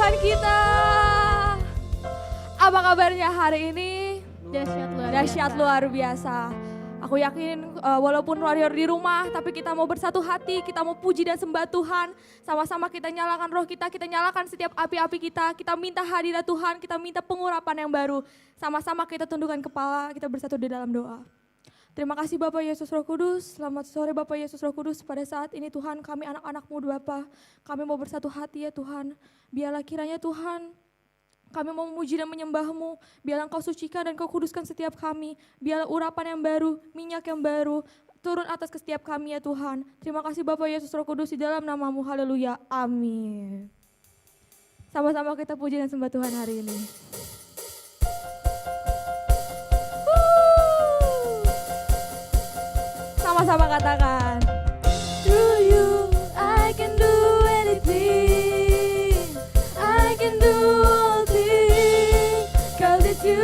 Tuhan kita. Apa kabarnya hari ini? Dahsyat luar biasa. Aku yakin walaupun warrior di rumah, tapi kita mau bersatu hati, kita mau puji dan sembah Tuhan. Sama-sama kita nyalakan roh kita nyalakan setiap api-api kita minta hadirat Tuhan, kita minta pengurapan yang baru. Sama-sama kita tundukkan kepala, kita bersatu di dalam doa. Terima kasih Bapak Yesus Roh Kudus, selamat sore Bapak Yesus Roh Kudus. Pada saat ini Tuhan, kami anak-anak-Mu Bapa, kami mau bersatu hati ya Tuhan. Biarlah kiranya Tuhan, kami mau memuji dan menyembah-Mu, biarlah Engkau sucikan dan Kau kuduskan setiap kami. Biarlah urapan yang baru, minyak yang baru, turun atas ke setiap kami ya Tuhan. Terima kasih Bapak Yesus Roh Kudus di dalam nama-Mu, haleluya, amin. Sama-sama kita puji dan sembah Tuhan hari ini. Sama-sama katakan. Through you I can do anything, I can do all things, 'cause it's you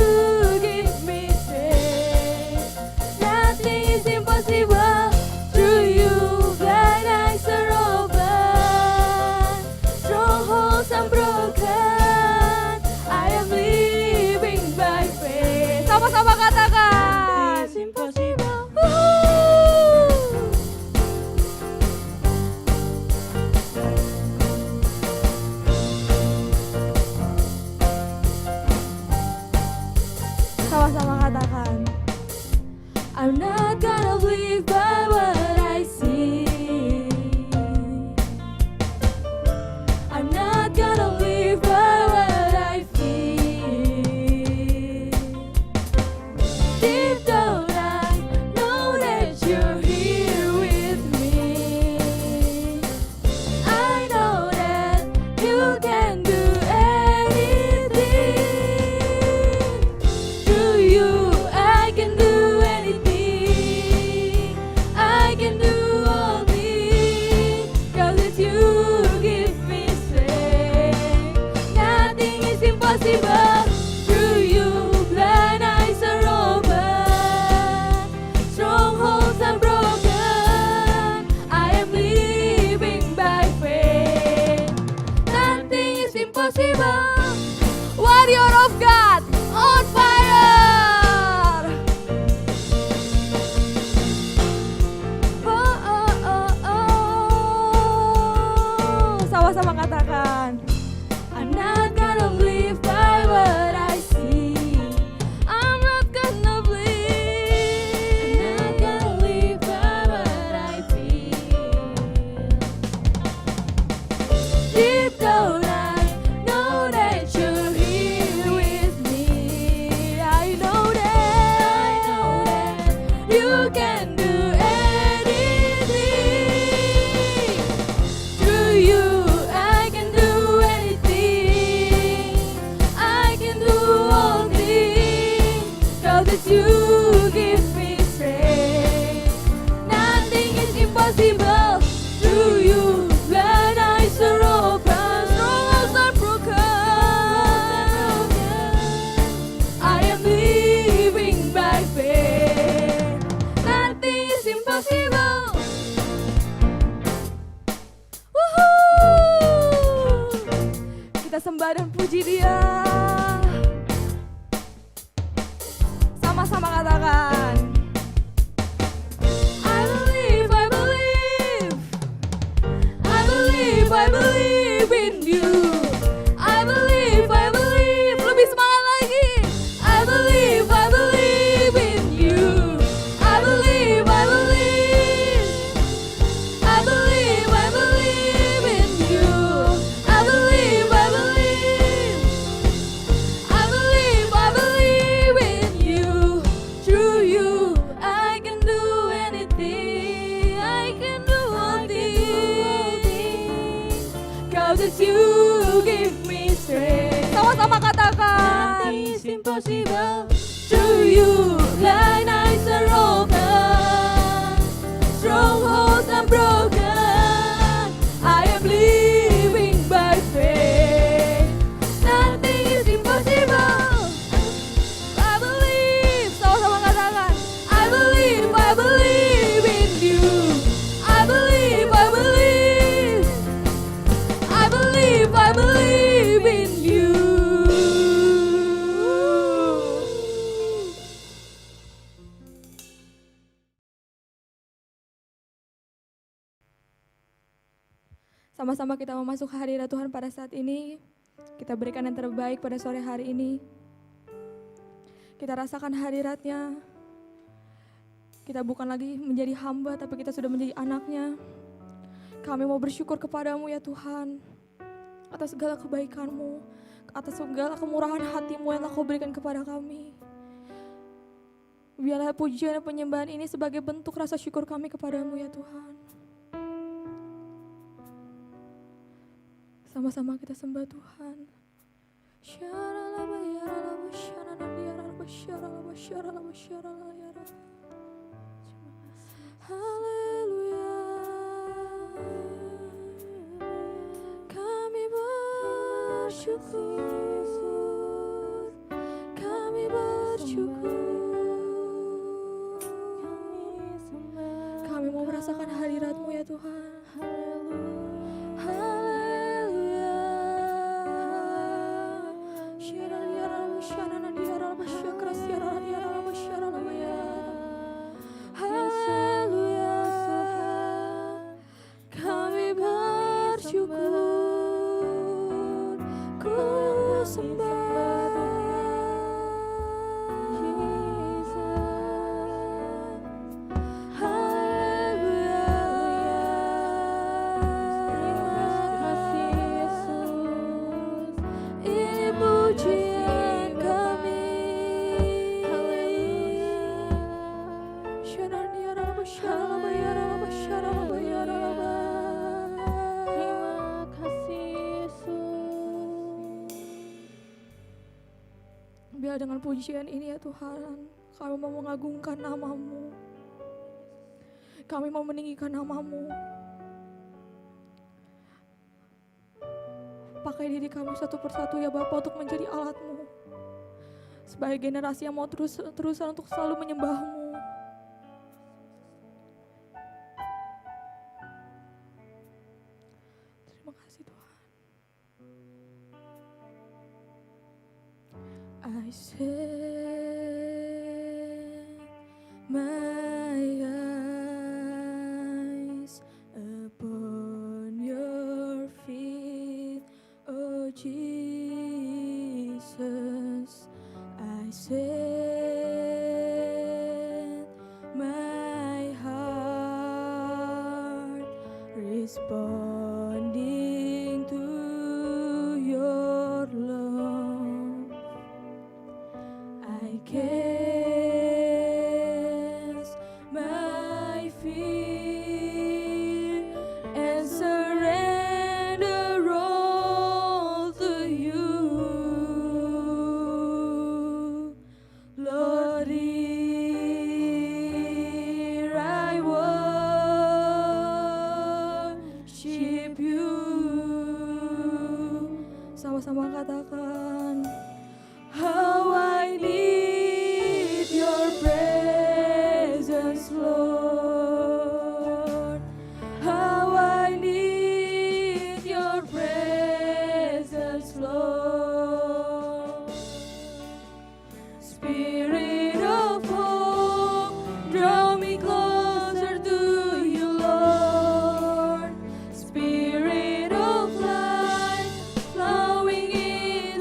give me strength. Nothing is impossible. Through you blind eyes are open, strongholds unbroken, I am living by faith. Sama-sama katakan. It's impossible. Sama-sama katakan. I'm not gonna live by what I see, I'm not gonna live by what I feel. Deep down I know that you're here with me, I know that you can do anything. Through you I can do anything, I can do all things, 'cause it's you give me strength. Nothing is impossible. Through you blind eyes are open, strongholds are broken, I am living by faith. Nothing is impossible. Warrior of God on fire. Oh, oh, oh, oh. Sama-sama katakan. I'm not gonna live by what I see, I'm not gonna believe, I'm not gonna live by what I feel. Deep down I know that you're here with me, I know that you can do anything. Through you I can do anything, I can do all things, 'cause it's you give me strength. Nothing is impossible. Through you blind eyes are open, strongholds are broken, I am living by faith. Nothing is impossible. Woohoo! Kita sembah dan puji Dia. Sama-sama katakan. I believe, I believe, I believe, I believe in you. I believe, I believe. Lebih semangat lagi. I believe in you. I believe, I believe. I believe in you. I believe, I believe. I believe in you. Through you I can do anything, I can do all things, 'cause it's you give me strength. Sama-sama katakan. Nothing is impossible. Through you blind eyes are open, strongholds are broken, I am living by faith. Nothing is impossible. I believe, sama-sama katakan. I believe in you. I believe, I believe in Sama-sama kita memasuki hadirat Tuhan pada saat ini. Kita berikan yang terbaik pada sore hari ini. Kita rasakan hadirat-Nya. Kita bukan lagi menjadi hamba, tapi kita sudah menjadi anak-Nya. Kami mau bersyukur kepadamu ya Tuhan, atas segala kebaikan-Mu, atas segala kemurahan hati-Mu yang telah Kau berikan kepada kami. Biarlah pujian dan penyembahan ini sebagai bentuk rasa syukur kami kepadamu ya Tuhan. Sama-sama kita sembah Tuhan. Haleluya. Kami bersyukur. Kami bersyukur. Kami mau merasakan hadirat-Mu ya Tuhan. Haleluya. Haleluya. Kami bersyukur. Ku sembah biar dengan pujian ini ya Tuhan, kami mau mengagungkan nama-Mu. Kami mau meninggikan nama-Mu. Pakai diri kami satu persatu ya Bapa untuk menjadi alat-Mu. Sebagai generasi yang mau terusan untuk selalu menyembah-Mu. Terima kasih Tuhan. I set my eyes upon your feet, oh Jesus. I set my heart responding to your love. I cast my fear and surrender all to you. Lord, here I worship you. Sama-sama katakan, how I need your presence, Lord. How I need your presence, Lord. Spirit of hope, draw me closer to you, Lord. Spirit of life, flowing in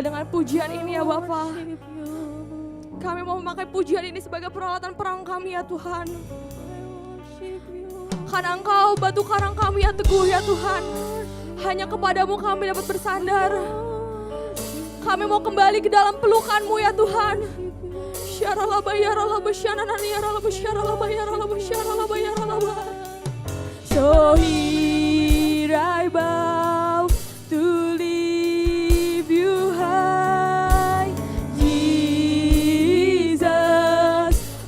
dengan pujian ini ya Bapa. Kami mau memakai pujian ini sebagai peralatan perang kami ya Tuhan. Karena Engkau batu karang kami yang teguh ya Tuhan. Hanya kepadamu kami dapat bersandar. Kami mau kembali ke dalam pelukan-Mu ya Tuhan. So here I bow to lift you high, Jesus,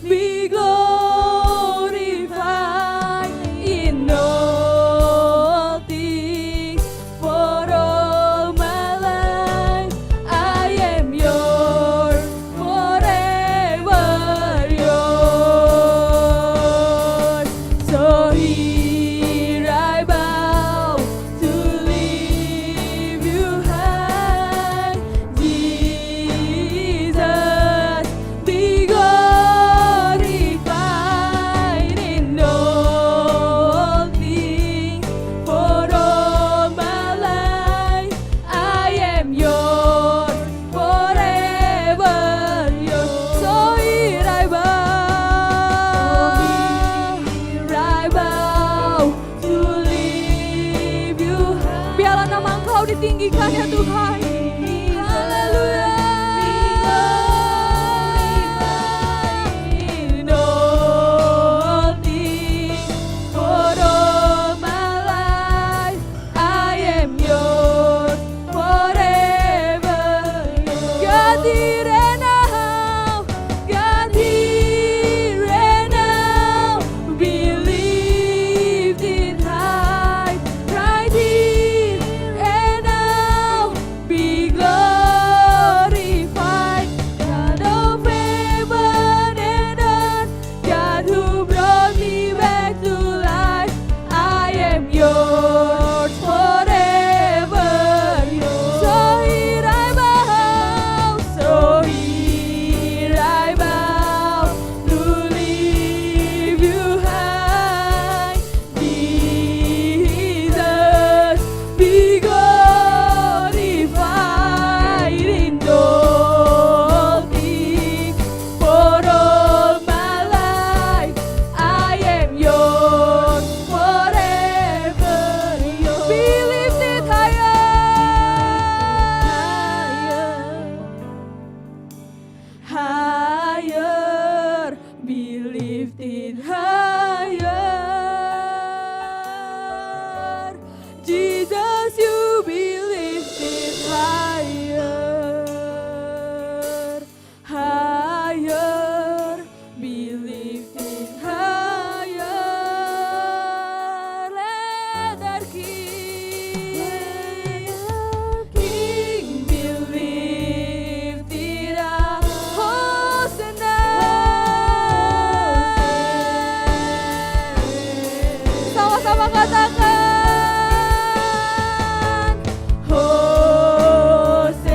be glorified in all things. For all my life I am yours, forever yours. So here I bow to lift you high, Jesus, be glorified in all things. For all my life I am yours, forever yours. So here I bow to lift you high. Biarlah nama Engkau ditinggikan ya Tuhan. Haleluya. In all things, for all my life I am yours, forever yours. God here and now, God here and now, be lifted high, right here and now, be glorified. God of heaven and earth, God who brought me back to life, I am yours, forever yours. So here I bow, to lift you high, Jesus, be glorified in all things. For all my life I am yours, forever yours. Be lifted higher, be lifted higher. Jesus, you be lifted higher, be lifted higher. Let our King be lifted up. Hosanna. Sama-sama katakan Hosanna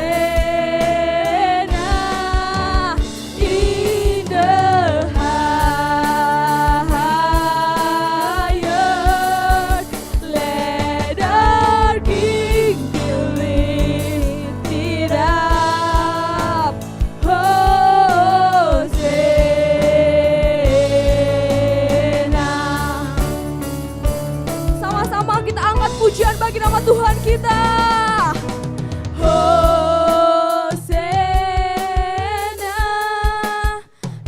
in the highest. Let our King be lifted up. Hosanna. Sama-sama kita angkat pujian bagi nama Tuhan kita. Hosanna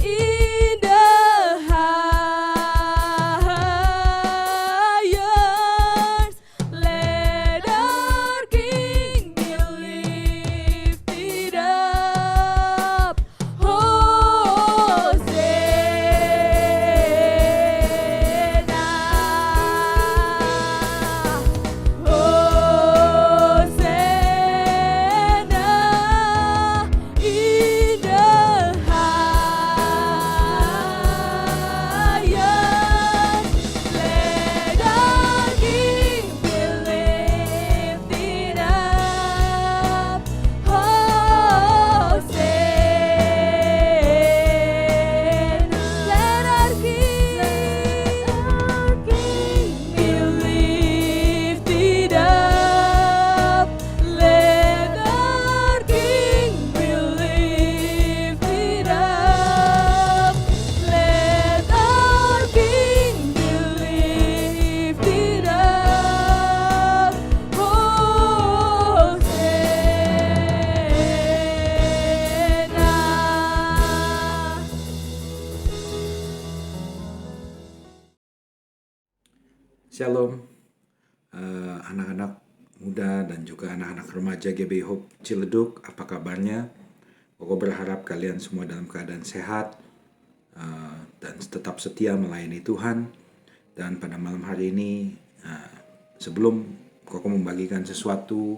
in the highest. Let our King be lifted up. Hosanna. Shalom, anak-anak muda dan juga anak-anak remaja GB Hope Ciledug, apa kabarnya? Aku berharap kalian semua dalam keadaan sehat dan tetap setia melayani Tuhan. Dan pada malam hari ini, sebelum Koko membagikan sesuatu,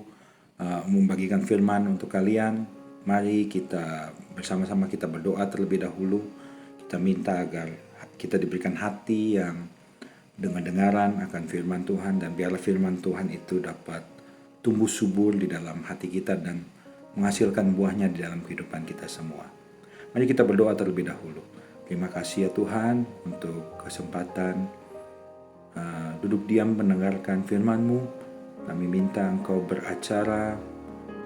membagikan firman untuk kalian, mari kita bersama-sama kita berdoa terlebih dahulu. Kita minta agar kita diberikan hati yang dengar-dengaran akan firman Tuhan, dan biarlah firman Tuhan itu dapat tumbuh subur di dalam hati kita dan menghasilkan buahnya di dalam kehidupan kita semua. Mari kita berdoa terlebih dahulu. Terima kasih ya Tuhan untuk kesempatan duduk diam mendengarkan firman-Mu. Kami minta Engkau beracara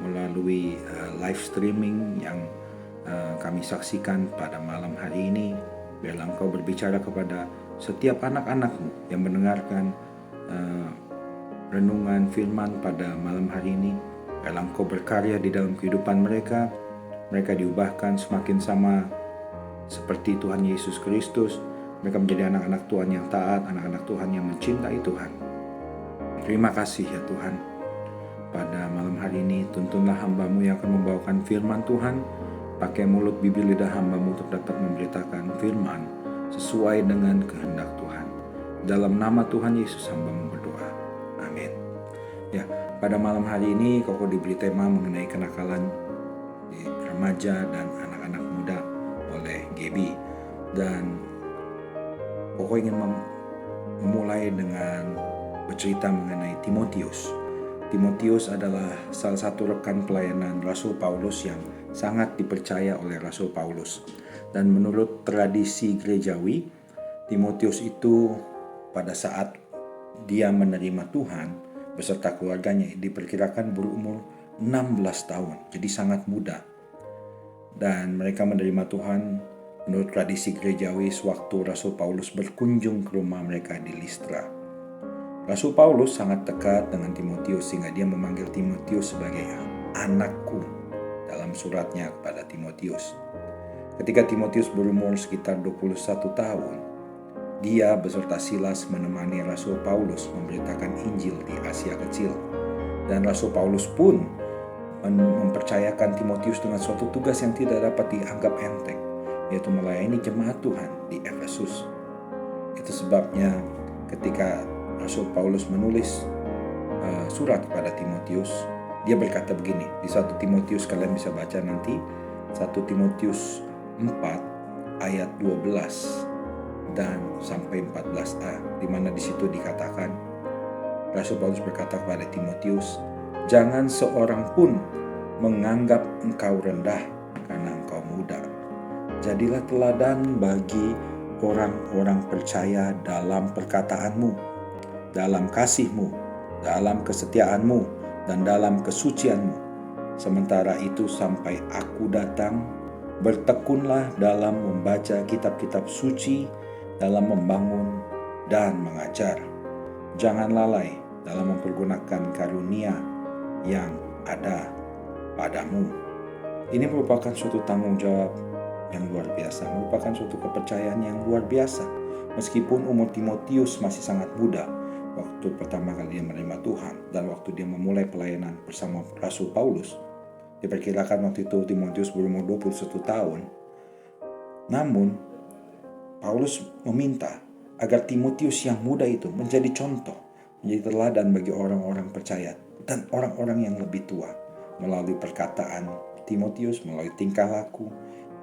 melalui live streaming yang kami saksikan pada malam hari ini. Biarlah Engkau berbicara kepada setiap anak-anak-Mu yang mendengarkan renungan firman pada malam hari ini. Biarlah Engkau berkarya di dalam kehidupan mereka. Mereka diubahkan semakin sama seperti Tuhan Yesus Kristus. Mereka menjadi anak-anak Tuhan yang taat, anak-anak Tuhan yang mencintai Tuhan. Terima kasih ya Tuhan. Pada malam hari ini tuntunlah hamba-Mu yang akan membawakan firman Tuhan. Pakai mulut bibir lidah hamba-Mu untuk dapat memberitakan firman sesuai dengan kehendak Tuhan. Dalam nama Tuhan Yesus hamba-Mu berdoa. Amin. Ya, pada malam hari ini Koko diberi tema mengenai kenakalan di remaja dan anak-anak muda oleh Gaby. Dan Koko ingin memulai dengan bercerita mengenai Timotius. Timotius adalah salah satu rekan pelayanan Rasul Paulus yang sangat dipercaya oleh Rasul Paulus. Dan menurut tradisi gerejawi, Timotius itu pada saat dia menerima Tuhan beserta keluarganya diperkirakan berumur 16 tahun, jadi sangat muda. Dan mereka menerima Tuhan menurut tradisi gerejawi sewaktu Rasul Paulus berkunjung ke rumah mereka di Listra. Rasul Paulus sangat dekat dengan Timotius sehingga dia memanggil Timotius sebagai anakku dalam suratnya kepada Timotius. Ketika Timotius berumur sekitar 21 tahun, dia beserta Silas menemani Rasul Paulus memberitakan Injil di Asia Kecil. Dan Rasul Paulus pun mempercayakan Timotius dengan suatu tugas yang tidak dapat dianggap enteng, yaitu melayani jemaat Tuhan di Efesus. Itu sebabnya ketika Rasul Paulus menulis surat kepada Timotius, dia berkata begini, di 1 Timotius kalian bisa baca nanti, 1 Timotius 4 ayat 12 dan sampai 14a, di mana di situ dikatakan Rasul Paulus berkata kepada Timotius, jangan seorang pun menganggap engkau rendah karena engkau muda. Jadilah teladan bagi orang-orang percaya dalam perkataanmu, dalam kasihmu, dalam kesetiaanmu, dan dalam kesucianmu. Sementara itu sampai aku datang, bertekunlah dalam membaca kitab-kitab suci, dalam membangun dan mengajar. Jangan lalai dalam mempergunakan karunia yang ada padamu. Ini merupakan suatu tanggung jawab yang luar biasa, merupakan suatu kepercayaan yang luar biasa. Meskipun umur Timotius masih sangat muda, waktu pertama kali dia menerima Tuhan dan waktu dia memulai pelayanan bersama Rasul Paulus, diperkirakan waktu itu Timotius berumur 21 tahun. Namun, Paulus meminta agar Timotius yang muda itu menjadi contoh, menjadi teladan bagi orang-orang percaya dan orang-orang yang lebih tua melalui perkataan Timotius, melalui tingkah laku,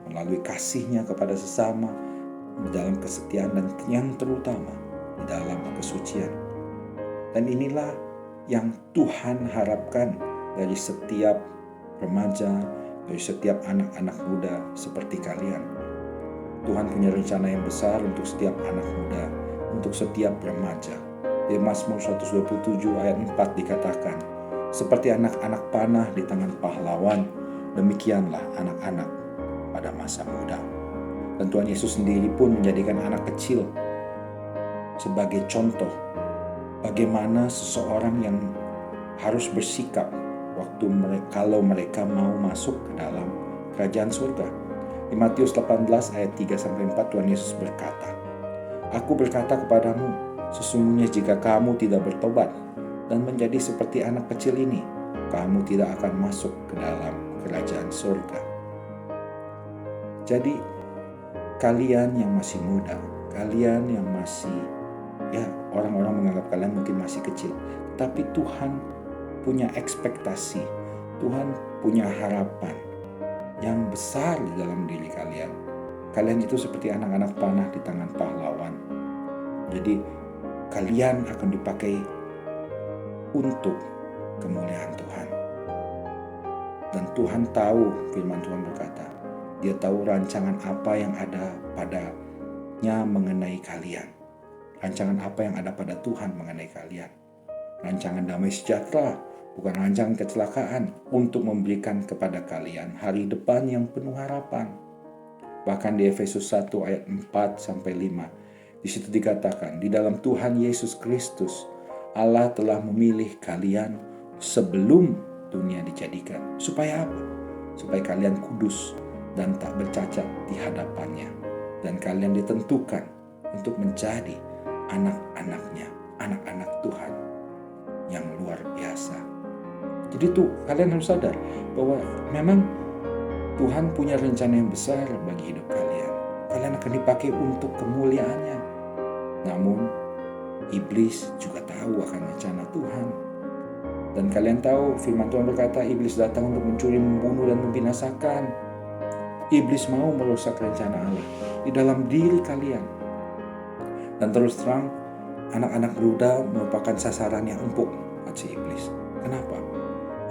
melalui kasihnya kepada sesama, di dalam kesetiaan dan yang terutama di dalam kesucian. Dan inilah yang Tuhan harapkan dari setiap remaja, dari setiap anak-anak muda seperti kalian. Tuhan punya rencana yang besar untuk setiap anak muda, untuk setiap remaja. Di Mazmur 127 ayat 4 dikatakan, seperti anak-anak panah di tangan pahlawan, demikianlah anak-anak pada masa muda. Dan Tuhan Yesus sendiri pun menjadikan anak kecil sebagai contoh bagaimana seseorang yang harus bersikap kalau mereka mau masuk ke dalam kerajaan surga. Di Matius 18 ayat 3-4 Tuhan Yesus berkata, Aku berkata kepadamu, Sesungguhnya jika kamu tidak bertobat dan menjadi seperti anak kecil ini, kamu tidak akan masuk ke dalam kerajaan surga. Jadi kalian yang masih muda, kalian yang masih, orang-orang menganggap kalian mungkin masih kecil, tapi Tuhan punya ekspektasi, Tuhan punya harapan yang besar di dalam diri kalian. Kalian itu seperti anak-anak panah di tangan pahlawan. Jadi kalian akan dipakai untuk kemuliaan Tuhan. Dan Tuhan tahu, firman Tuhan berkata, Dia tahu rancangan apa yang ada padanya mengenai kalian. Rancangan apa yang ada pada Tuhan mengenai kalian. Rancangan damai sejahtera, bukan rancangan kecelakaan, untuk memberikan kepada kalian hari depan yang penuh harapan. Bahkan di Efesus 1 ayat 4-5, di situ dikatakan, di dalam Tuhan Yesus Kristus, Allah telah memilih kalian sebelum dunia dijadikan. Supaya apa? Supaya kalian kudus dan tak bercacat di hadapannya. Dan kalian ditentukan untuk menjadi anak-anaknya, anak-anak Tuhan yang luar biasa. Jadi tuh kalian harus sadar bahwa memang Tuhan punya rencana yang besar bagi hidup kalian. Kalian akan dipakai untuk kemuliaannya. Namun iblis juga tahu akan rencana Tuhan. Dan kalian tahu firman Tuhan berkata, iblis datang untuk mencuri, membunuh, dan membinasakan. Iblis mau merusak rencana Allah di dalam diri kalian. Dan terus terang, anak-anak muda merupakan sasaran yang empuk buat si iblis. Kenapa?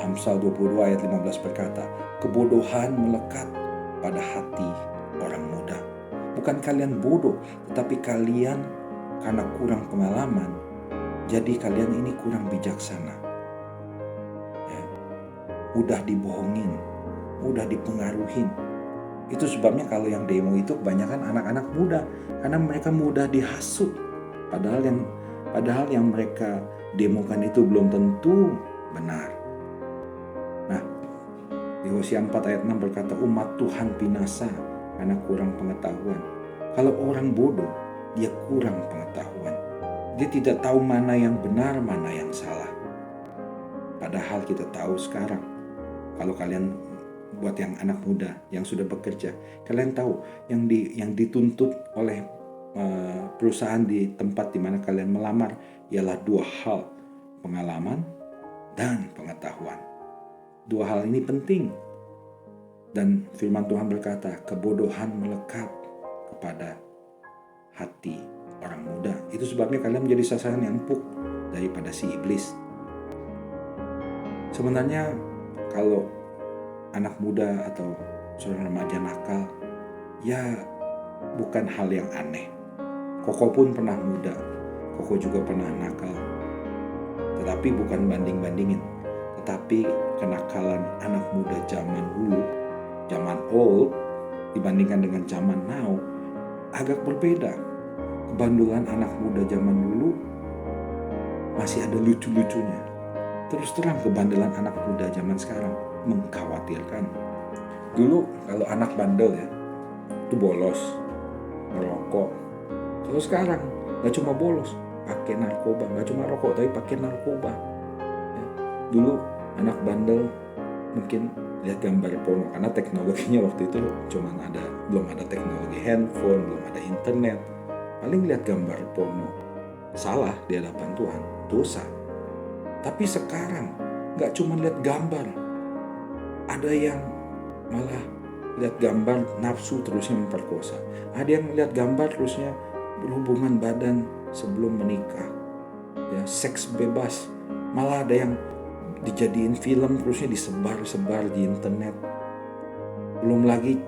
Amsal 22 ayat 15 berkata, kebodohan melekat pada hati orang muda. Bukan kalian bodoh, tetapi kalian karena kurang pengalaman, jadi kalian ini kurang bijaksana. Mudah dibohongin, mudah dipengaruhin. Itu sebabnya kalau yang demo itu kebanyakan anak-anak muda, karena mereka mudah dihasut. Padahal yang mereka demokan itu belum tentu benar. Nah, di Hosea 4 ayat 6 berkata, umat Tuhan binasa karena kurang pengetahuan. Kalau orang bodoh, dia kurang pengetahuan. Dia tidak tahu mana yang benar, mana yang salah. Padahal kita tahu sekarang, kalau kalian buat yang anak muda yang sudah bekerja, kalian tahu yang dituntut oleh perusahaan di tempat di mana kalian melamar ialah dua hal, pengalaman dan pengetahuan. Dua hal ini penting. Dan firman Tuhan berkata, kebodohan melekat kepada hati orang muda. Itu sebabnya kalian menjadi sasaran yang empuk daripada si iblis. Sebenarnya kalau anak muda atau seorang remaja nakal, ya bukan hal yang aneh. Koko pun pernah muda, Koko juga pernah nakal. Tetapi bukan banding-bandingin, tetapi kenakalan anak muda zaman dulu, zaman old, dibandingkan dengan zaman now, agak berbeda. Kebandulan anak muda zaman dulu masih ada lucu-lucunya. Terus terang kebandelan anak muda zaman sekarang mengkhawatirkan. Dulu kalau anak bandel ya, itu bolos, merokok. Kalau sekarang gak cuma bolos, pakai narkoba. Gak cuma rokok tapi pakai narkoba. Ya. Dulu anak bandel mungkin lihat gambar porno, karena teknologinya waktu itu belum ada teknologi handphone, belum ada internet. Paling lihat gambar porno, salah di hadapan Tuhan, dosa. Tapi sekarang gak cuma lihat gambar, ada yang malah lihat gambar nafsu terusnya memperkosa. Ada yang lihat gambar terusnya berhubungan badan sebelum menikah, ya, seks bebas. Malah ada yang dijadiin film terusnya disebar-sebar di internet. Belum lagi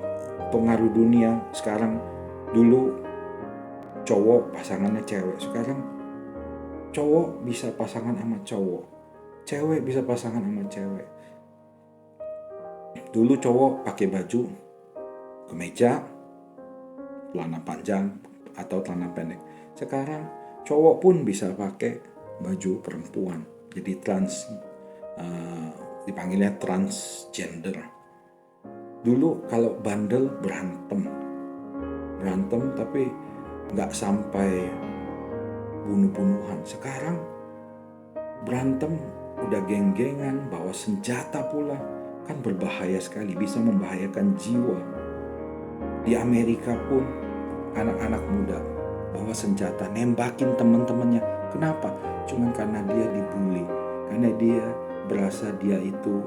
pengaruh dunia sekarang. Dulu cowok pasangannya cewek, sekarang cowok bisa pasangan sama cowok, cewek bisa pasangan sama cewek. Dulu cowok pakai baju kemeja, celana panjang atau celana pendek. Sekarang cowok pun bisa pakai baju perempuan, jadi dipanggilnya transgender. Dulu kalau bandel berantem tapi nggak sampai bunuh-bunuhan. Sekarang berantem udah geng-gengan, bawa senjata pula. Kan berbahaya sekali, bisa membahayakan jiwa. Di Amerika pun anak-anak muda bawa senjata, nembakin teman-temannya. Kenapa? Cuman karena dia dibully, karena dia berasa dia itu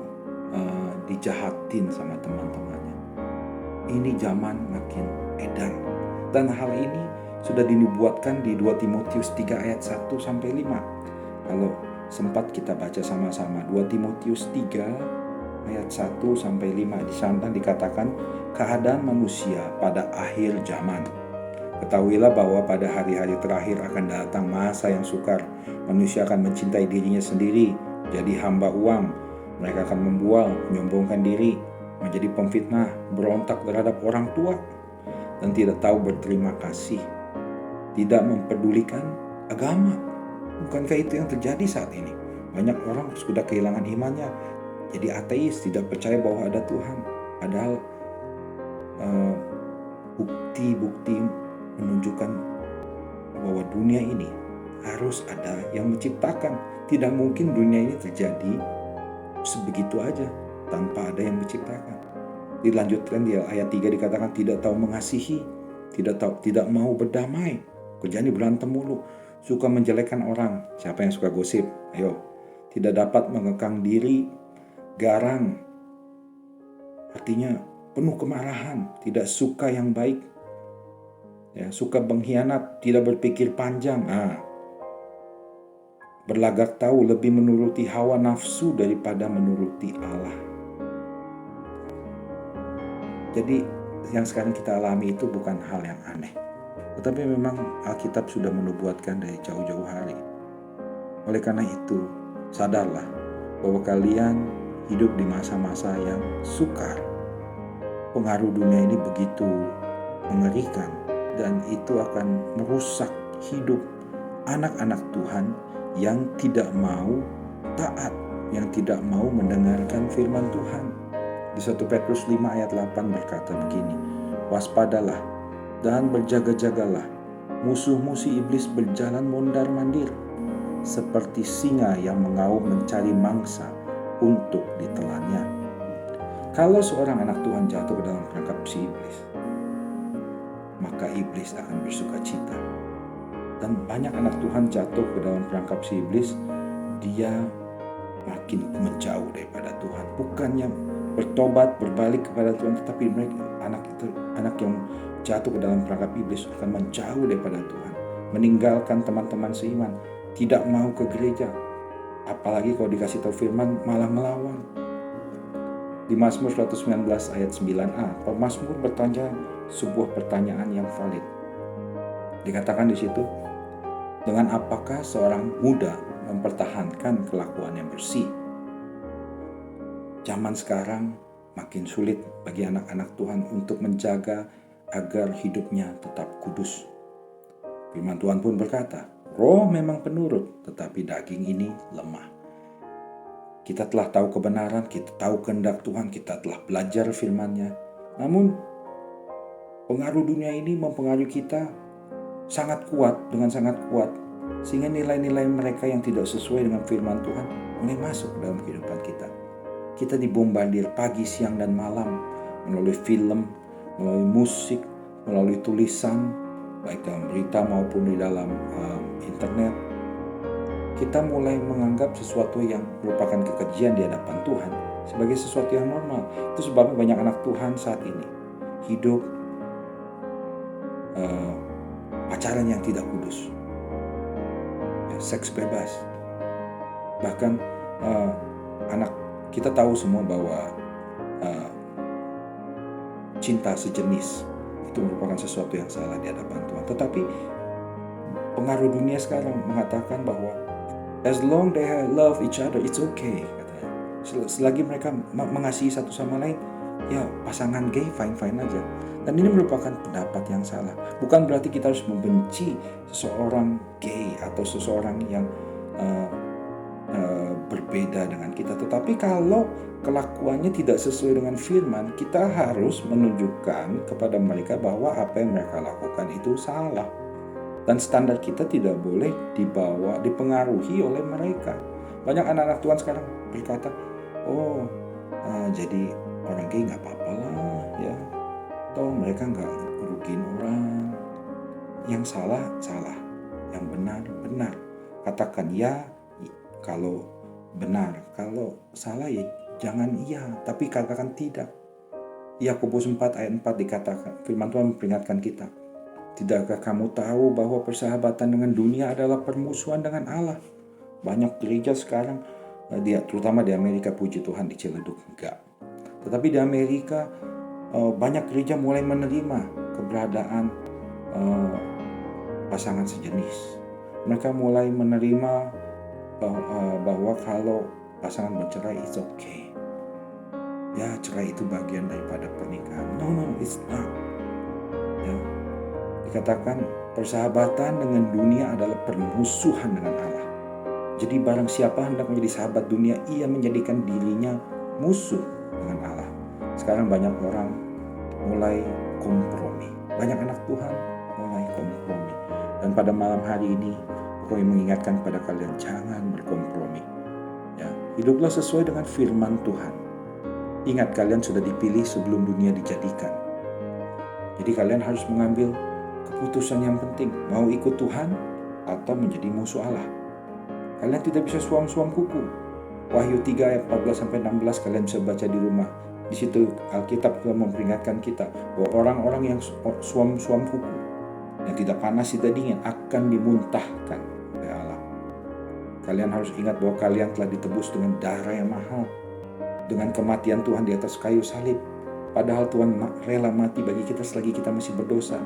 dijahatin sama teman-temannya. Ini zaman makin edan. Dan hal ini sudah dinubuatkan di 2 Timotius 3 ayat 1 sampai 5. Kalau sempat kita baca sama-sama 2 Timotius 3 ayat 1 sampai 5. Di sana dikatakan keadaan manusia pada akhir zaman. Ketahuilah bahwa pada hari-hari terakhir akan datang masa yang sukar. Manusia akan mencintai dirinya sendiri, jadi hamba uang. Mereka akan membual, menyombongkan diri, menjadi pemfitnah, berontak terhadap orang tua, dan tidak tahu berterima kasih. Tidak mempedulikan agama. Bukankah itu yang terjadi saat ini? Banyak orang sudah kehilangan imannya, jadi ateis, tidak percaya bahwa ada Tuhan. Padahal bukti-bukti menunjukkan bahwa dunia ini harus ada yang menciptakan. Tidak mungkin dunia ini terjadi sebegitu aja tanpa ada yang menciptakan. Dilanjutkan di ayat 3 dikatakan tidak tahu mengasihi, tidak mau berdamai, kerjanya berantem mulu, suka menjelekkan orang. Siapa yang suka gosip? Ayo. Tidak dapat mengekang diri, garang, artinya penuh kemarahan, tidak suka yang baik, ya, suka mengkhianat, tidak berpikir panjang. Berlagak tahu, lebih menuruti hawa nafsu daripada menuruti Allah. Jadi yang sekarang kita alami itu bukan hal yang aneh, tetapi memang Alkitab sudah menubuatkan dari jauh-jauh hari. Oleh karena itu, sadarlah bahwa kalian hidup di masa-masa yang sukar. Pengaruh dunia ini begitu mengerikan, dan itu akan merusak hidup anak-anak Tuhan yang tidak mau taat, yang tidak mau mendengarkan firman Tuhan. Di 1 Petrus 5 ayat 8 berkata begini, waspadalah dan berjaga-jagalah, musuh-musuh iblis berjalan mondar-mandir, seperti singa yang mengaum mencari mangsa untuk ditelannya. Kalau seorang anak Tuhan jatuh ke dalam perangkap si iblis, maka iblis akan bersuka cita. Dan banyak anak Tuhan jatuh ke dalam perangkap si iblis, dia makin menjauh daripada Tuhan. Bukannya bertobat, berbalik kepada Tuhan, tetapi mereka anak yang jatuh ke dalam perangkap iblis akan menjauh daripada Tuhan, meninggalkan teman-teman seiman, tidak mau ke gereja, apalagi kalau dikasih tahu firman malah melawan. Di Mazmur 119 ayat 9a, pemazmur bertanya sebuah pertanyaan yang valid. Dikatakan di situ, dengan apakah seorang muda mempertahankan kelakuan yang bersih? Zaman sekarang makin sulit bagi anak-anak Tuhan untuk menjaga agar hidupnya tetap kudus. Firman Tuhan pun berkata, roh memang penurut, tetapi daging ini lemah. Kita telah tahu kebenaran, kita tahu kehendak Tuhan, kita telah belajar firman-Nya. Namun pengaruh dunia ini mempengaruhi kita sangat kuat, sehingga nilai-nilai mereka yang tidak sesuai dengan firman Tuhan mulai masuk dalam kehidupan kita. Kita dibombardir pagi, siang, dan malam melalui film, melalui musik, melalui tulisan, baik dalam berita maupun di dalam internet. Kita mulai menganggap sesuatu yang merupakan kekejian di hadapan Tuhan sebagai sesuatu yang normal. Itu sebabnya banyak anak Tuhan saat ini hidup pacaran yang tidak kudus, seks bebas. Bahkan anak kita tahu semua bahwa cinta sejenis itu merupakan sesuatu yang salah di hadapan Tuhan. Tetapi pengaruh dunia sekarang mengatakan bahwa as long they love each other, it's okay, katanya. Selagi mereka mengasihi satu sama lain, ya pasangan gay fine-fine aja. Dan ini merupakan pendapat yang salah. Bukan berarti kita harus membenci seseorang gay atau seseorang yang berbeda dengan kita. Tetapi kalau kelakuannya tidak sesuai dengan firman, kita harus menunjukkan kepada mereka bahwa apa yang mereka lakukan itu salah. Dan standar kita tidak boleh dipengaruhi oleh mereka. Banyak anak-anak Tuhan sekarang berkata, jadi orang gay nggak apa-apa lah ya. Toh mereka nggak rugiin orang. Yang salah, yang benar. Katakan ya kalau benar, kalau salah ya jangan iya, tapi katakan tidak. Yakobus 4 ayat 4 dikatakan, firman Tuhan memperingatkan kita. Tidakkah kamu tahu bahwa persahabatan dengan dunia adalah permusuhan dengan Allah? Banyak gereja sekarang, terutama di Amerika, puji Tuhan di Ciledug enggak. Tetapi di Amerika banyak gereja mulai menerima keberadaan pasangan sejenis. Mereka mulai menerima bahwa kalau pasangan bercerai, it's okay. Ya, cerai itu bagian daripada pernikahan. No, it's not. Ya, dikatakan persahabatan dengan dunia adalah permusuhan dengan Allah. Jadi barang siapa hendak menjadi sahabat dunia, ia menjadikan dirinya musuh dengan Allah. Sekarang banyak orang mulai kompromi. Banyak anak Tuhan mulai kompromi. Dan pada malam hari ini, aku ingin mengingatkan kepada kalian, jangan berkompromi. Ya, hiduplah sesuai dengan firman Tuhan. Ingat, kalian sudah dipilih sebelum dunia dijadikan. Jadi kalian harus mengambil keputusan yang penting. Mau ikut Tuhan atau menjadi musuh Allah. Kalian tidak bisa suam-suam kuku. Wahyu 3 ayat 14-16 kalian bisa baca di rumah. Di situ Alkitab telah memperingatkan kita bahwa orang-orang yang suam-suam kuku, yang tidak panas tidak dingin, akan dimuntahkan oleh Allah. Kalian harus ingat bahwa kalian telah ditebus dengan darah yang mahal, dengan kematian Tuhan di atas kayu salib. Padahal Tuhan rela mati bagi kita selagi kita masih berdosa.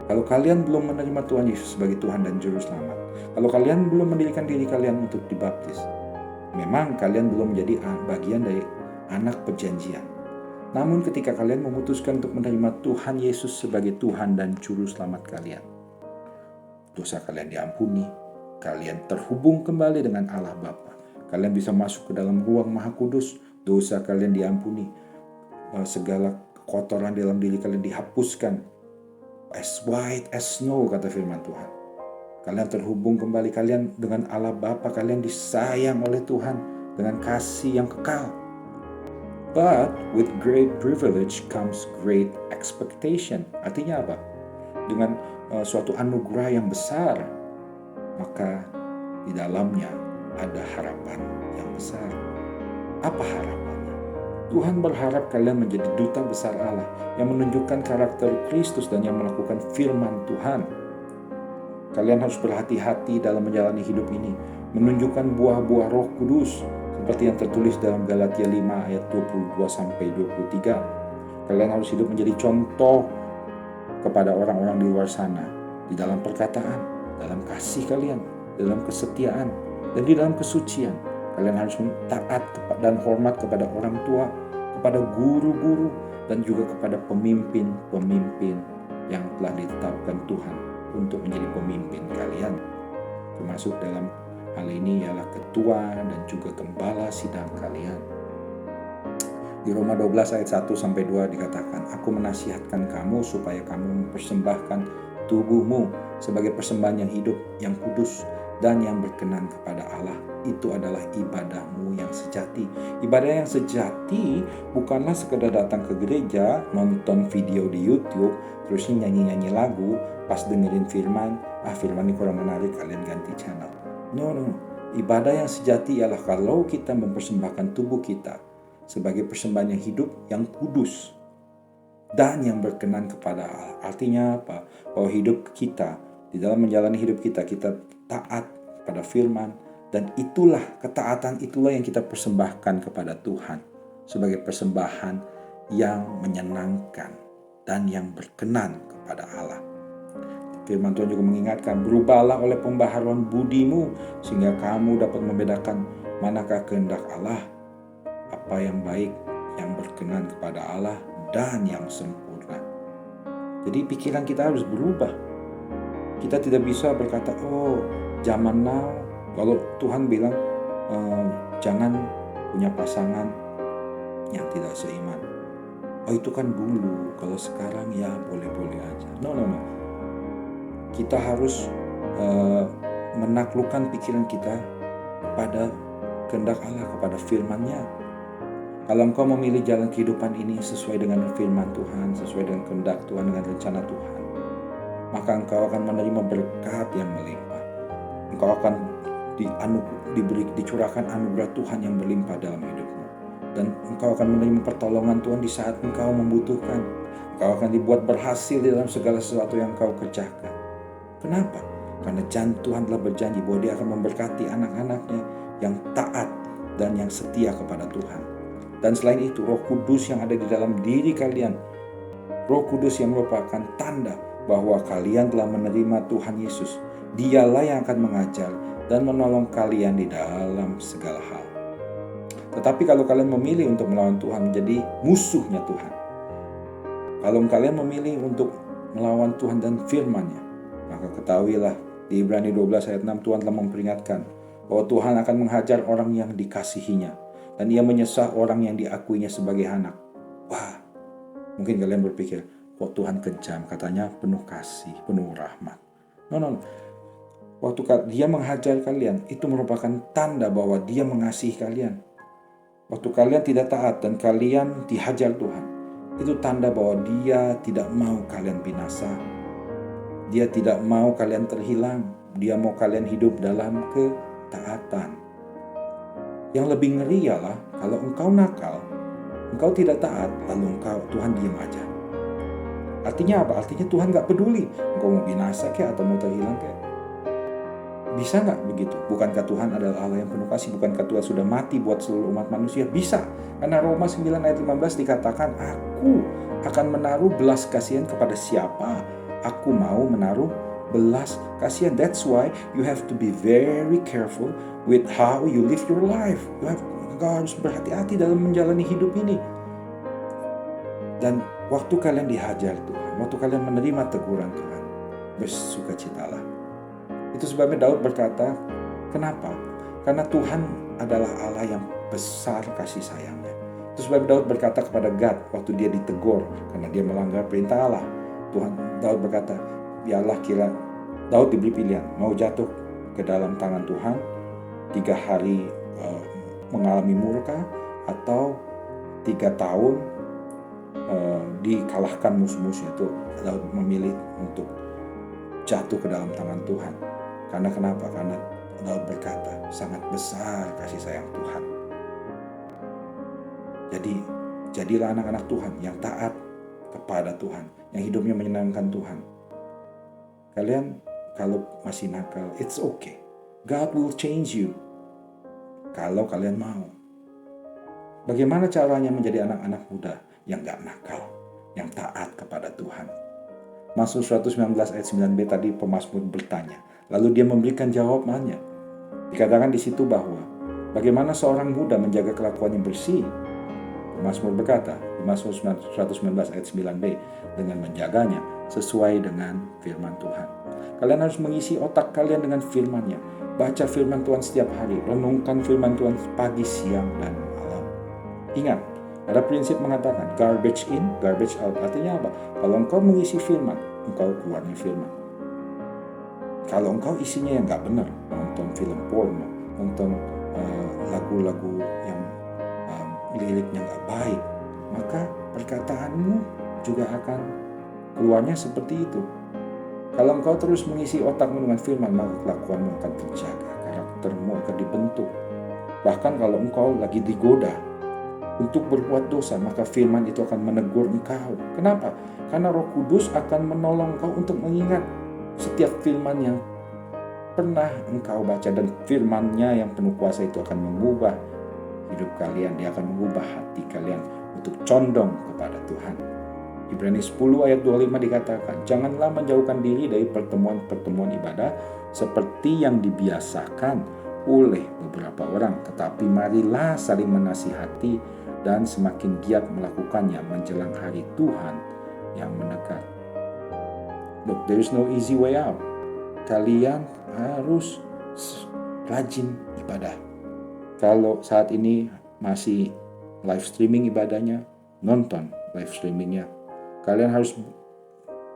Kalau kalian belum menerima Tuhan Yesus sebagai Tuhan dan Juru Selamat, kalau kalian belum mendirikan diri kalian untuk dibaptis, memang kalian belum menjadi bagian dari anak perjanjian. Namun ketika kalian memutuskan untuk menerima Tuhan Yesus sebagai Tuhan dan Juru Selamat kalian, dosa kalian diampuni, kalian terhubung kembali dengan Allah Bapa. Kalian bisa masuk ke dalam ruang Maha Kudus, dosa kalian diampuni, segala kotoran dalam diri kalian dihapuskan. As white as snow, kata firman Tuhan. Kalian terhubung kembali, kalian dengan Allah Bapa, kalian disayang oleh Tuhan dengan kasih yang kekal. But with great privilege comes great expectation. Artinya apa? Dengan suatu anugerah yang besar, maka di dalamnya ada harapan yang besar. Apa harapannya? Tuhan berharap kalian menjadi duta besar Allah yang menunjukkan karakter Kristus dan yang melakukan firman Tuhan. Kalian harus berhati-hati dalam menjalani hidup ini, menunjukkan buah-buah Roh Kudus seperti yang tertulis dalam Galatia 5 ayat 22-23. Kalian harus hidup menjadi contoh kepada orang-orang di luar sana, di dalam perkataan, dalam kasih kalian, dalam kesetiaan, dan di dalam kesucian. Kalian harus taat dan hormat kepada orang tua, kepada guru-guru, dan juga kepada pemimpin-pemimpin yang telah ditetapkan Tuhan untuk menjadi pemimpin kalian. Termasuk dalam hal ini ialah ketua dan juga gembala sidang kalian. Di Roma 12 ayat 1-2 dikatakan, aku menasihatkan kamu supaya kamu mempersembahkan tubuhmu sebagai persembahan yang hidup, yang kudus, dan yang berkenan kepada Allah. Itu adalah ibadahmu yang sejati. Ibadah yang sejati bukanlah sekedar datang ke gereja, nonton video di YouTube, terus nyanyi-nyanyi lagu, pas dengerin firman, firman ini kurang menarik, kalian ganti channel. No. Ibadah yang sejati ialah kalau kita mempersembahkan tubuh kita sebagai persembahan yang hidup, yang kudus, dan yang berkenan kepada Allah. Artinya apa? Bahwa hidup kita, di dalam menjalani hidup kita taat pada firman, dan ketaatan itulah yang kita persembahkan kepada Tuhan sebagai persembahan yang menyenangkan dan yang berkenan kepada Allah. Firman Tuhan juga mengingatkan, berubahlah oleh pembaharuan budimu sehingga kamu dapat membedakan manakah kehendak Allah, apa yang baik, yang berkenan kepada Allah, dan yang sempurna. Jadi pikiran kita harus berubah. Kita tidak bisa berkata, zaman now, kalau Tuhan bilang jangan punya pasangan yang tidak seiman. Itu kan dulu, kalau sekarang ya boleh-boleh aja. No. kita harus menaklukkan pikiran kita kepada kehendak Allah, kepada firman-Nya. Kalau engkau memilih jalan kehidupan ini sesuai dengan firman Tuhan, sesuai dengan kehendak Tuhan, dengan rencana Tuhan, maka engkau akan menerima berkat yang melimpah. Engkau akan dicurahkan anugerah Tuhan yang berlimpah dalam hidupmu. Dan engkau akan menerima pertolongan Tuhan di saat engkau membutuhkan. Engkau akan dibuat berhasil di dalam segala sesuatu yang engkau kerjakan. Kenapa? Karena Tuhan telah berjanji bahwa Dia akan memberkati anak-anaknya yang taat dan yang setia kepada Tuhan. Dan selain itu, Roh Kudus yang ada di dalam diri kalian, Roh Kudus yang merupakan tanda bahwa kalian telah menerima Tuhan Yesus. Dialah yang akan mengajar dan menolong kalian di dalam segala hal. Tetapi kalau kalian memilih untuk melawan Tuhan, menjadi musuhnya Tuhan. Kalau kalian memilih untuk melawan Tuhan dan firman-Nya, maka ketahuilah di Ibrani 12 ayat 6 Tuhan telah memperingatkan bahwa Tuhan akan menghajar orang yang dikasihinya dan Ia menyesah orang yang diakuinya sebagai anak. Wah, mungkin kalian berpikir, kok Tuhan kejam, katanya penuh kasih, penuh rahmat. No. Waktu Dia menghajar kalian, itu merupakan tanda bahwa Dia mengasihi kalian. Waktu kalian tidak taat dan kalian dihajar Tuhan, itu tanda bahwa Dia tidak mau kalian binasa. Dia tidak mau kalian terhilang. Dia mau kalian hidup dalam ketaatan. Yang lebih ngeri ialah kalau engkau nakal, engkau tidak taat, lalu Tuhan diam aja. Artinya apa? Artinya Tuhan gak peduli engkau mau binasa kayak atau mau terhilang kayak. Bisa gak begitu? Bukankah Tuhan adalah Allah yang penuh kasih? Bukankah Tuhan sudah mati buat seluruh umat manusia? Bisa. Karena Roma 9 ayat 15 dikatakan, aku akan menaruh belas kasihan kepada siapa aku mau menaruh belas kasihan. That's why you have to be very careful with how you live your life. Engkau harus berhati-hati dalam menjalani hidup ini. Dan waktu kalian dihajar Tuhan, waktu kalian menerima teguran Tuhan, bersukacitalah. Itu sebabnya Daud berkata, kenapa? Karena Tuhan adalah Allah yang besar kasih sayangnya. Itu sebabnya Daud berkata kepada Gad waktu dia ditegur karena dia melanggar perintah Allah. Daud berkata, biarlah Daud diberi pilihan, mau jatuh ke dalam tangan Tuhan 3 hari mengalami murka, atau 3 tahun dikalahkan musuh-musuh. Itu Daud memilih untuk jatuh ke dalam tangan Tuhan. Karena kenapa? Karena Daud berkata, sangat besar kasih sayang Tuhan. Jadi jadilah anak-anak Tuhan yang taat kepada Tuhan, yang hidupnya menyenangkan Tuhan. Kalian kalau masih nakal, it's okay. God will change you kalau kalian mau. Bagaimana caranya menjadi anak-anak muda yang gak nakal, yang taat kepada Tuhan? Mazmur 119 ayat 9b tadi pemazmur bertanya, lalu dia memberikan jawabannya. Dikatakan di situ bahwa bagaimana seorang muda menjaga kelakuan yang bersih. Mazmur berkata di Mazmur 119 ayat 9b, dengan menjaganya sesuai dengan firman Tuhan. Kalian harus mengisi otak kalian dengan firman-Nya. Baca firman Tuhan setiap hari, renungkan firman Tuhan pagi, siang, dan malam. Ingat, ada prinsip mengatakan garbage in, garbage out. Artinya apa? Kalau engkau mengisi firman, engkau keluarnya firman. Kalau engkau isinya yang gak benar, nonton film porno, nonton lagu-lagu yang liriknya gak baik, maka perkataanmu juga akan keluarnya seperti itu. Kalau engkau terus mengisi otakmu dengan firman, maka kelakuanmu akan terjaga, karaktermu akan dibentuk. Bahkan kalau engkau lagi digoda untuk berbuat dosa, maka firman itu akan menegur engkau. Kenapa? Karena Roh Kudus akan menolong engkau untuk mengingat setiap firman yang pernah engkau baca, dan firman-Nya yang penuh kuasa itu akan mengubah hidup kalian. Dia akan mengubah hati kalian untuk condong kepada Tuhan. Ibrani 10 ayat 25 dikatakan, janganlah menjauhkan diri dari pertemuan-pertemuan ibadah seperti yang dibiasakan oleh beberapa orang, tetapi marilah saling menasihati dan semakin giat melakukannya menjelang hari Tuhan yang mendekat. Look, there is no easy way out. Kalian harus rajin ibadah. Kalau saat ini masih live streaming ibadahnya, nonton live streamingnya. Kalian harus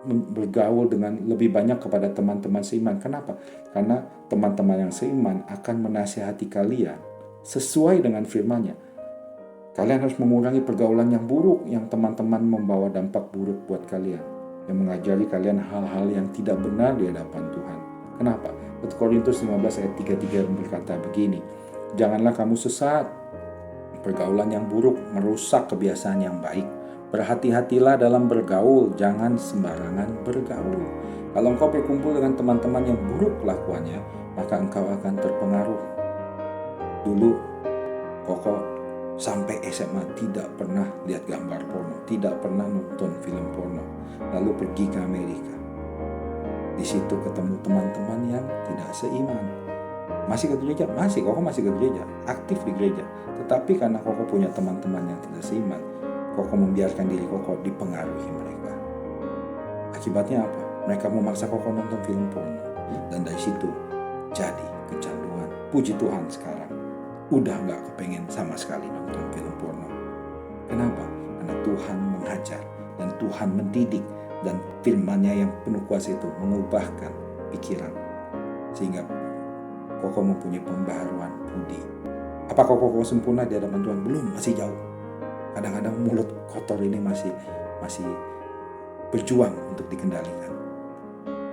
bergaul dengan lebih banyak kepada teman-teman seiman. Kenapa? Karena teman-teman yang seiman akan menasihati kalian sesuai dengan firman-Nya. Kalian harus mengurangi pergaulan yang buruk, yang teman-teman membawa dampak buruk buat kalian, yang mengajari kalian hal-hal yang tidak benar di hadapan Tuhan. Kenapa? 1 Korintus 15 ayat 33 berkata begini, janganlah kamu sesat. Pergaulan yang buruk merusak kebiasaan yang baik. Berhati-hatilah dalam bergaul, jangan sembarangan bergaul. Kalau engkau berkumpul dengan teman-teman yang buruk kelakuannya, maka engkau akan terpengaruh. Dulu, Koko sampai SMA tidak pernah lihat gambar porno, tidak pernah nonton film porno, lalu pergi ke Amerika. Di situ ketemu teman-teman yang tidak seiman. Masih ke gereja? Koko masih ke gereja, aktif di gereja. Tetapi karena Koko punya teman-teman yang tidak seiman, Koko membiarkan diri Koko dipengaruhi mereka. Akibatnya apa? Mereka memaksa Koko nonton film porno. Dan dari situ jadi kecanduan. Puji Tuhan sekarang udah gak kepengen sama sekali nonton film porno. Kenapa? Karena Tuhan mengajar dan Tuhan mendidik, dan firman-Nya yang penuh kuasa itu mengubahkan pikiran sehingga Koko mempunyai pembaharuan budi. Apakah Koko sempurna di hadapan Tuhan? Belum, masih jauh. Kadang-kadang mulut kotor ini masih berjuang untuk dikendalikan.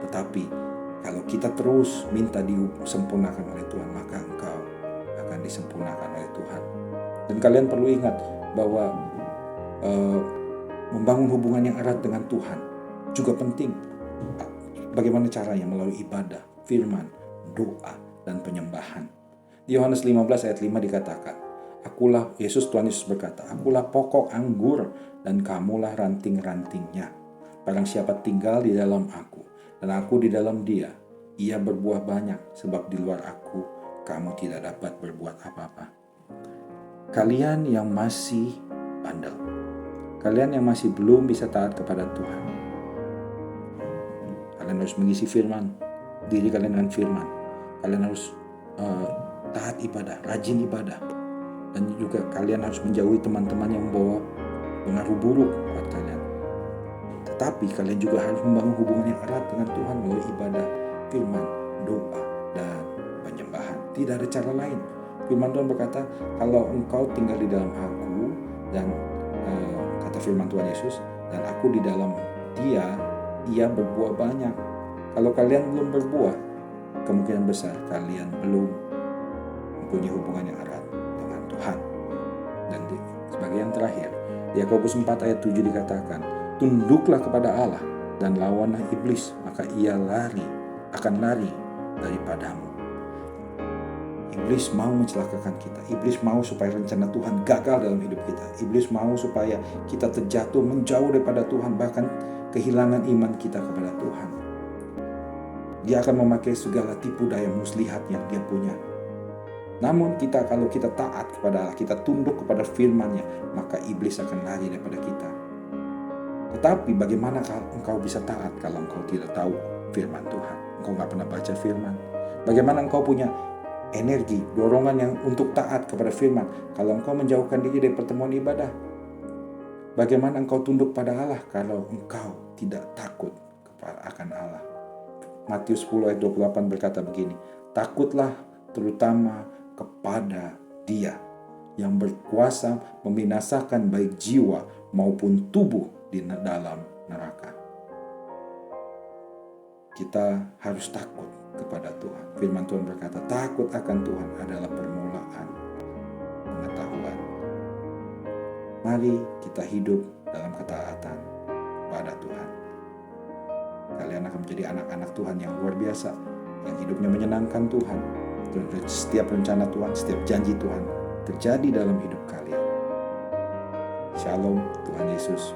Tetapi kalau kita terus minta disempurnakan oleh Tuhan, maka engkau akan disempurnakan oleh Tuhan. Dan kalian perlu ingat bahwa membangun hubungan yang erat dengan Tuhan juga penting. Bagaimana caranya? Melalui ibadah, firman, doa, dan penyembahan. Di Yohanes 15 ayat 5 dikatakan, Tuhan Yesus berkata, akulah pokok anggur dan kamulah ranting-rantingnya. Barang siapa tinggal di dalam aku dan aku di dalam dia, ia berbuah banyak, sebab di luar aku kamu tidak dapat berbuat apa-apa. Kalian yang masih bandel, kalian yang masih belum bisa taat kepada Tuhan, kalian harus mengisi firman, diri kalian dengan firman. Kalian harus taat ibadah, rajin ibadah. Dan juga kalian harus menjauhi teman-teman yang membawa pengaruh buruk buat kalian. Tetapi kalian juga harus membangun hubungan yang erat dengan Tuhan melalui ibadah, firman, doa, dan penyembahan. Tidak ada cara lain. Firman Tuhan berkata, kalau engkau tinggal di dalam aku, dan kata firman Tuhan Yesus, dan aku di dalam dia, ia berbuah banyak. Kalau kalian belum berbuah, kemungkinan besar kalian belum mempunyai hubungan yang erat dengan Tuhan. Dan sebagai yang terakhir, di Yakobus 4 ayat 7 dikatakan, tunduklah kepada Allah dan lawanlah iblis, maka ia akan lari daripadamu. Iblis mau mencelakakan kita. Iblis mau supaya rencana Tuhan gagal dalam hidup kita. Iblis mau supaya kita terjatuh menjauh daripada Tuhan, bahkan kehilangan iman kita kepada Tuhan. Dia akan memakai segala tipu daya muslihat yang dia punya. Namun kalau kita taat kepada Allah, kita tunduk kepada firman-Nya, maka iblis akan lari daripada kita. Tetapi bagaimana engkau bisa taat kalau engkau tidak tahu firman Tuhan? Engkau gak pernah baca firman. Bagaimana engkau punya energi, dorongan yang untuk taat kepada firman kalau engkau menjauhkan diri dari pertemuan ibadah? Bagaimana engkau tunduk pada Allah kalau engkau tidak takut akan Allah? Matius 10 ayat 28 berkata begini, takutlah terutama kepada Dia yang berkuasa membinasakan baik jiwa maupun tubuh di dalam neraka. Kita harus takut kepada Tuhan. Firman Tuhan berkata, takut akan Tuhan adalah permulaan pengetahuan. Mari kita hidup dalam ketaatan pada Tuhan. Kalian akan menjadi anak-anak Tuhan yang luar biasa, yang hidupnya menyenangkan Tuhan. Setiap rencana Tuhan, setiap janji Tuhan terjadi dalam hidup kalian. Shalom, Tuhan Yesus